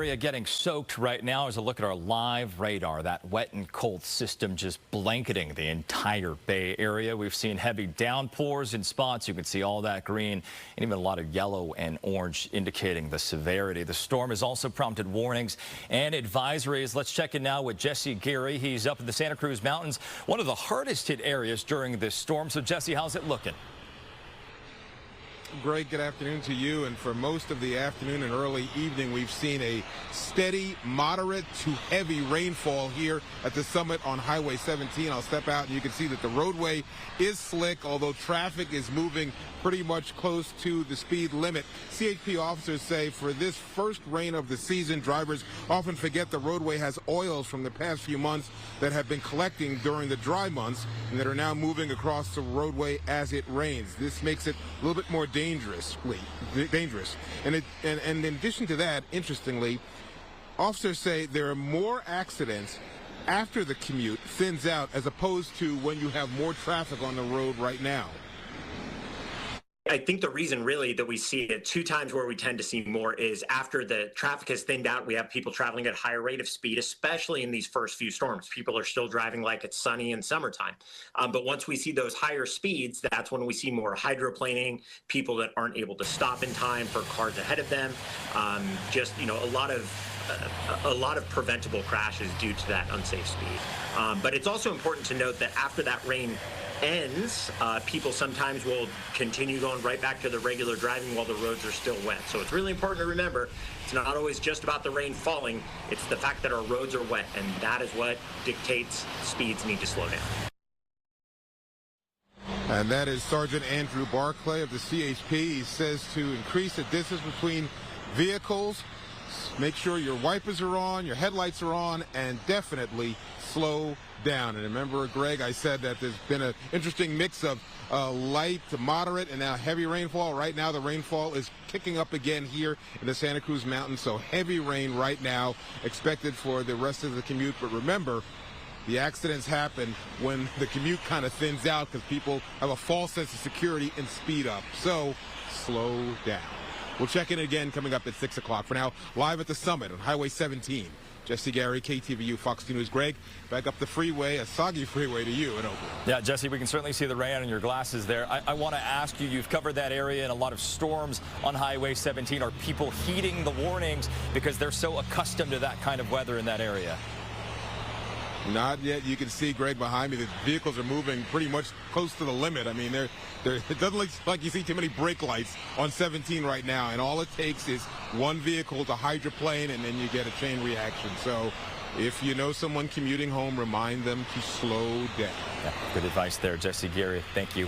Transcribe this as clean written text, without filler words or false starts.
area getting soaked right now as a look at our live radar. That wet and cold system just blanketing the entire Bay Area. We've seen heavy downpours in spots. You can see all that green and even a lot of yellow and orange indicating the severity. The storm has also prompted warnings and advisories. Let's check in now with Jesse Gary. He's up in the Santa Cruz Mountains, one of the hardest hit areas during this storm. So Jesse, how's it looking? Greg, good afternoon to you. And for most of the afternoon and early evening, we've seen a steady, moderate to heavy rainfall here at the summit on Highway 17. I'll step out and you can see that the roadway is slick, although traffic is moving pretty much close to the speed limit. CHP officers say for this first rain of the season, drivers often forget the roadway has oils from the past few months that have been collecting during the dry months and that are now moving across the roadway as it rains. This makes it a little bit more dangerous. And in addition to that, interestingly, officers say there are more accidents after the commute thins out as opposed to when you have more traffic on the road right now. I think the reason really that we see it two times where we tend to see more is after the traffic has thinned out, we have people traveling at a higher rate of speed, especially in these first few storms. People are still driving like it's sunny in summertime. But once we see those higher speeds, that's when we see more hydroplaning, people that aren't able to stop in time for cars ahead of them. A lot of preventable crashes due to that unsafe speed. But it's also important to note that after that rain ends, people sometimes will continue going right back to the regular driving while the roads are still wet. So it's really important to remember it's not always just about the rain falling, it's the fact that our roads are wet, and that is what dictates speeds need to slow down. And that is Sergeant Andrew Barclay of the CHP. He says to increase the distance between vehicles, make sure your wipers are on, your headlights are on, and definitely slow down. And remember, Greg, I said that there's been an interesting mix of light to moderate and now heavy rainfall. Right now, the rainfall is kicking up again here in the Santa Cruz Mountains. So heavy rain right now expected for the rest of the commute. But remember, the accidents happen when the commute kind of thins out because people have a false sense of security and speed up. So slow down. We'll check in again coming up at 6 o'clock. For now, live at the summit on Highway 17. Jesse Gary, KTVU, Fox 2 News. Greg, back up the freeway, a soggy freeway to you in Oakland. Yeah, Jesse, we can certainly see the rain on your glasses there. I want to ask you, you've covered that area and a lot of storms on Highway 17. Are people heeding the warnings because they're so accustomed to that kind of weather in that area? Not yet. You can see, Greg, behind me, the vehicles are moving pretty much close to the limit. I mean, it doesn't look like you see too many brake lights on 17 right now, and all it takes is one vehicle to hydroplane, and then you get a chain reaction. So if you know someone commuting home, remind them to slow down. Yeah, good advice there, Jesse Gary. Thank you.